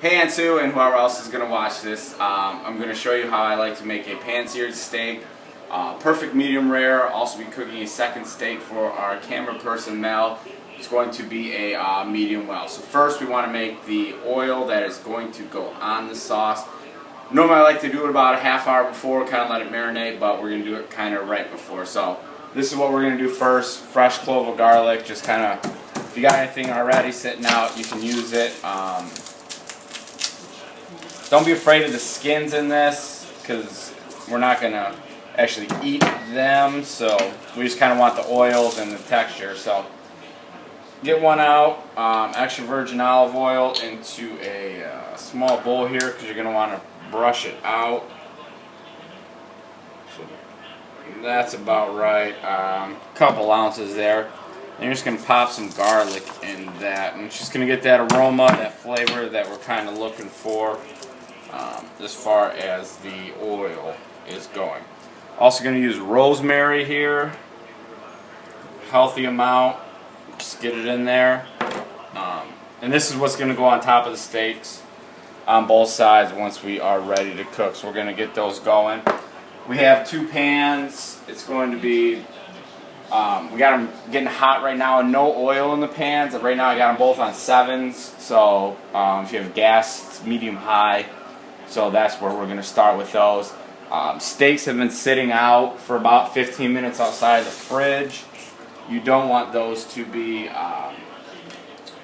Hey Ansu and whoever else is going to watch this, I'm going to show you how I like to make a pan-seared steak. Perfect medium rare. Also be cooking a second steak for our camera person Mel. It's going to be a medium well. So first we want to make the oil that is going to go on the sauce. Normally I like to do it about a half hour before, kind of let it marinate, but we're going to do it kind of right before. So this is what we're going to do first. Fresh clove of garlic, just kind of, if you got anything already sitting out, you can use it. Don't be afraid of the skins in this, because we're not going to actually eat them, so we just kind of want the oils and the texture. So get one out, extra virgin olive oil into a small bowl here, because you're going to want to brush it out. So that's about right, couple ounces there. And you're just going to pop some garlic in that, and it's just going to get that aroma, that flavor that we're kind of looking for as far as the oil is going. Also going to use rosemary here, healthy amount, just get it in there. And this is what's going to go on top of the steaks on both sides once we are ready to cook. So we're going to get those going. We have two pans. It's going to be, we got them getting hot right now and no oil in the pans. Right now I got them both on 7s. So if you have gas, it's medium high. So that's where we're going to start with those. Steaks have been sitting out for about 15 minutes outside the fridge. You don't want those to be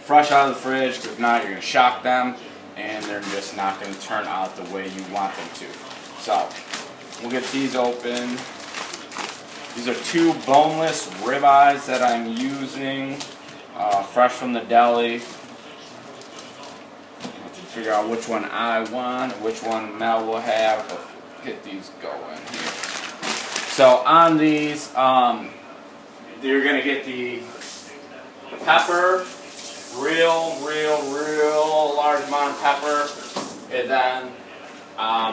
fresh out of the fridge, because if not, you're going to shock them, and they're just not going to turn out the way you want them to. So we'll get these open. These are 2 boneless ribeyes that I'm using, fresh from the deli. Figure out which one I want, which one Mel will have. But get these going here. So on these, you're gonna get the pepper, real large amount of pepper, and then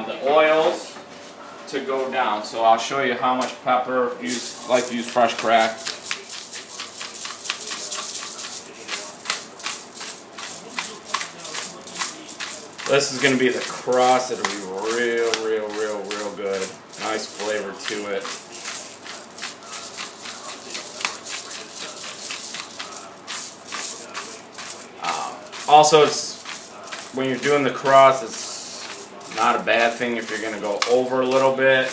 the oils to go down. So I'll show you how much pepper. Like to use fresh cracked. This is going to be the crust. It'll be real good. Nice flavor to it. Also, when you're doing the crust, it's not a bad thing if you're going to go over a little bit.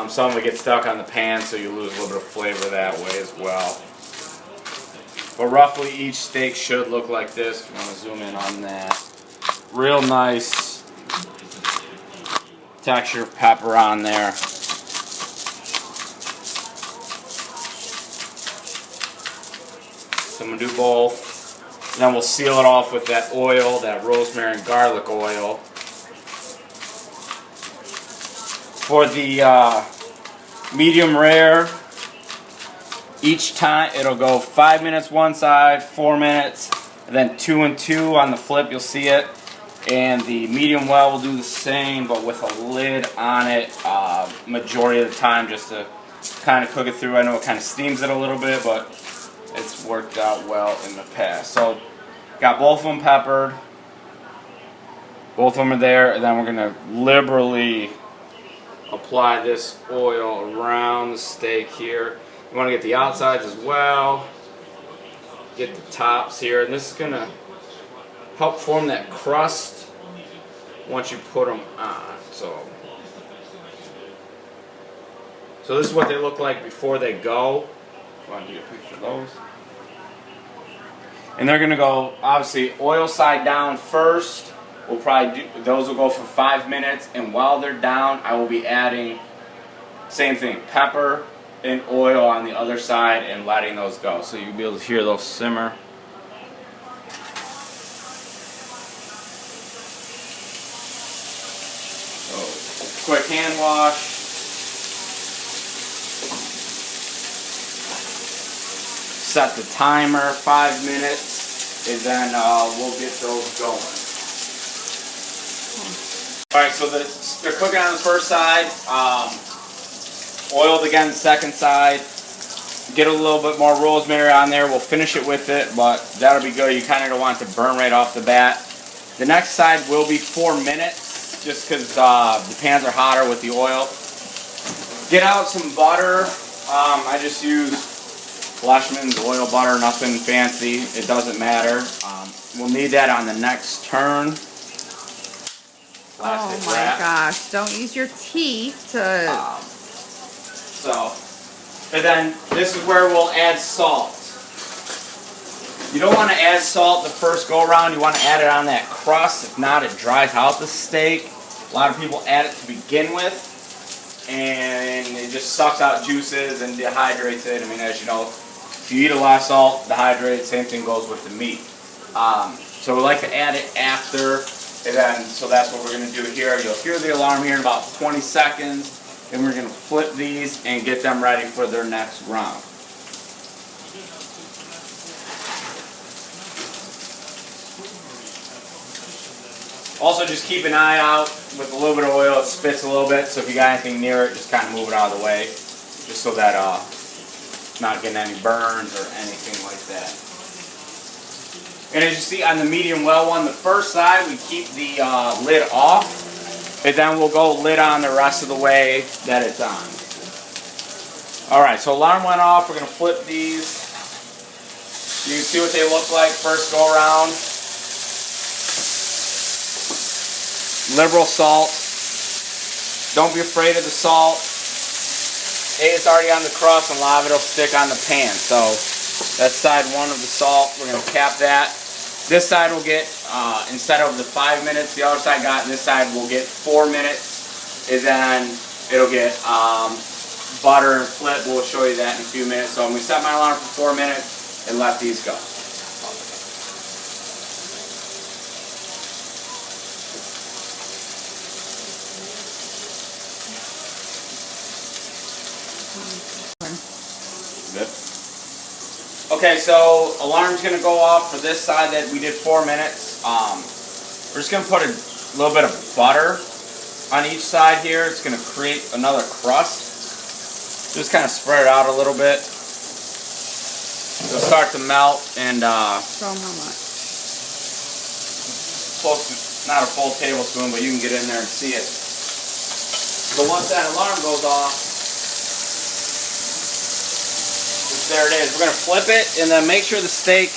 Some will get stuck on the pan, so you lose a little bit of flavor that way as well. But roughly each steak should look like this. If you want to zoom in on that. Real nice texture of pepper on there. So I'm going to do both. And then we'll seal it off with that oil, that rosemary and garlic oil. For the medium rare, each time it'll go 5 minutes one side, 4 minutes, and then 2 and 2 on the flip, you'll see it. And the medium well will do the same, but with a lid on it majority of the time, just to kind of cook it through. I know it kind of steams it a little bit, but it's worked out well in the past. So got both of them peppered. Both of them are there, and then we're going to liberally apply this oil around the steak here. You want to get the outsides as well. Get the tops here, and this is going to help form that crust once you put them on. So this is what they look like before they go. I want to get a picture of those. And they're going to go, obviously, oil side down first. We'll probably do, those will go for 5 minutes, and while they're down, I will be adding, same thing, pepper and oil on the other side and letting those go. So you'll be able to hear those simmer. Quick hand wash. Set the timer 5 minutes, and then we'll get those going. Alright, so they're cooking on the first side. Oiled again the second side. Get a little bit more rosemary on there. We'll finish it with it, but that'll be good. You kind of don't want it to burn right off the bat. The next side will be 4 minutes, just because the pans are hotter with the oil. Get out some butter. I just use Fleischmann's oil butter, nothing fancy. It doesn't matter. We'll need that on the next turn. Oh my gosh, don't use your teeth to... And then this is where we'll add salt. You don't want to add salt the first go around, you want to add it on that crust. If not, it dries out the steak. A lot of people add it to begin with, and it just sucks out juices and dehydrates it. I mean, as you know, if you eat a lot of salt, dehydrate, same thing goes with the meat. So we like to add it after, and then, so that's what we're going to do here. You'll hear the alarm here in about 20 seconds, and we're going to flip these and get them ready for their next round. Also, just keep an eye out with a little bit of oil. It spits a little bit, so if you got anything near it, just kind of move it out of the way, just so that it's not getting any burns or anything like that. And as you see on the medium well one, the first side we keep the lid off, and then we'll go lid on the rest of the way that it's on. All right, so alarm went off. We're gonna flip these. You can see what they look like first go around. Liberal salt. Don't be afraid of the salt. It's already on the crust, and a lot of it will stick on the pan. So that's side one of the salt. We're going to cap that. This side will get, instead of the 5 minutes the other side got, this side will get 4 minutes. And then it'll get butter and flip. We'll show you that in a few minutes. So I'm going to set my alarm for 4 minutes and let these go. Good. Okay, so alarm's going to go off for this side that we did 4 minutes. We're just going to put a little bit of butter on each side here. It's going to create another crust. Just kind of spread it out a little bit. It'll start to melt and So how much? Close to, not a full tablespoon, but you can get in there and see it. So once that alarm goes off, there it is. We're going to flip it and then make sure the steak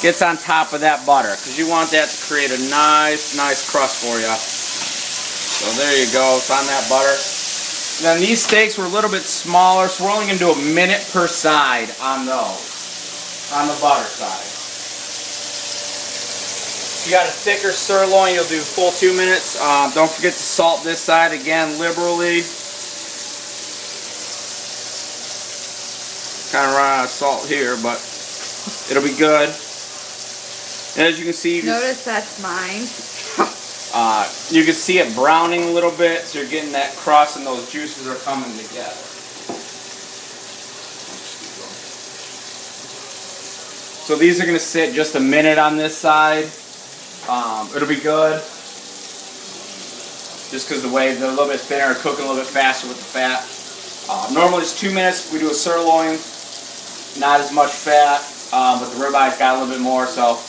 gets on top of that butter, because you want that to create a nice crust for you. So there you go. It's on that butter. And then these steaks were a little bit smaller, so we're only going to do a minute per side on those, on the butter side. If you got a thicker sirloin, you'll do full 2 minutes. Don't forget to salt this side again liberally. Kind of run out of salt here, but it'll be good. And as you can see, notice that's mine. You can see it browning a little bit, so you're getting that crust and those juices are coming together. So these are going to sit just a minute on this side. It'll be good. Just because the way they're a little bit thinner, cooking a little bit faster with the fat. Normally it's 2 minutes. We do a sirloin. Not as much fat, but the ribeyes got a little bit more, so it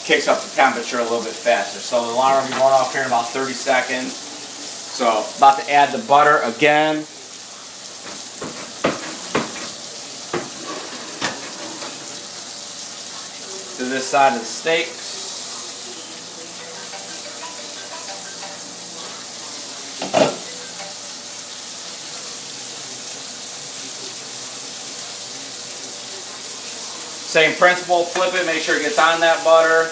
kicks up the temperature a little bit faster. So the alarm will be going off here in about 30 seconds. So about to add the butter again. To this side of the steak. Same principle, flip it, make sure it gets on that butter.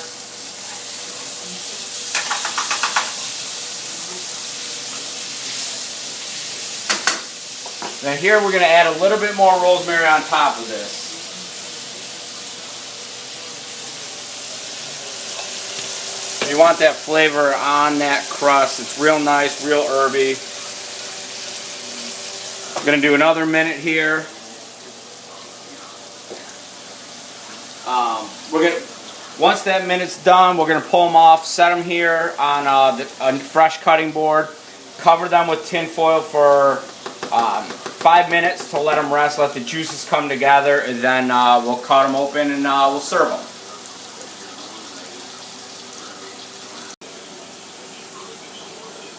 Then here we're going to add a little bit more rosemary on top of this. You want that flavor on that crust. It's real nice, real herby. I'm going to do another minute here. Once that minute's done, we're going to pull them off, set them here on a fresh cutting board, cover them with tin foil for 5 minutes to let them rest, let the juices come together, and then we'll cut them open and we'll serve them.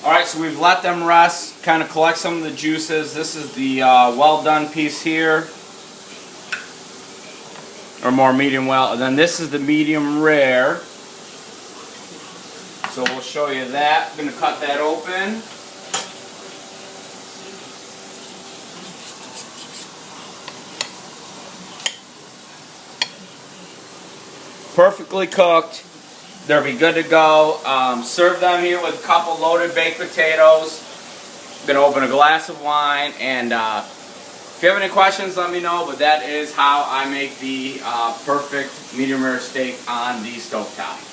Alright, so we've let them rest, kind of collect some of the juices. This is the well done piece here, or more medium well, and then this is the medium rare. So we'll show you that. I'm going to cut that open. Perfectly cooked. They'll be good to go. Serve them here with a couple loaded baked potatoes. I'm going to open a glass of wine, and if you have any questions, let me know, but that is how I make the perfect medium rare steak on the stovetop.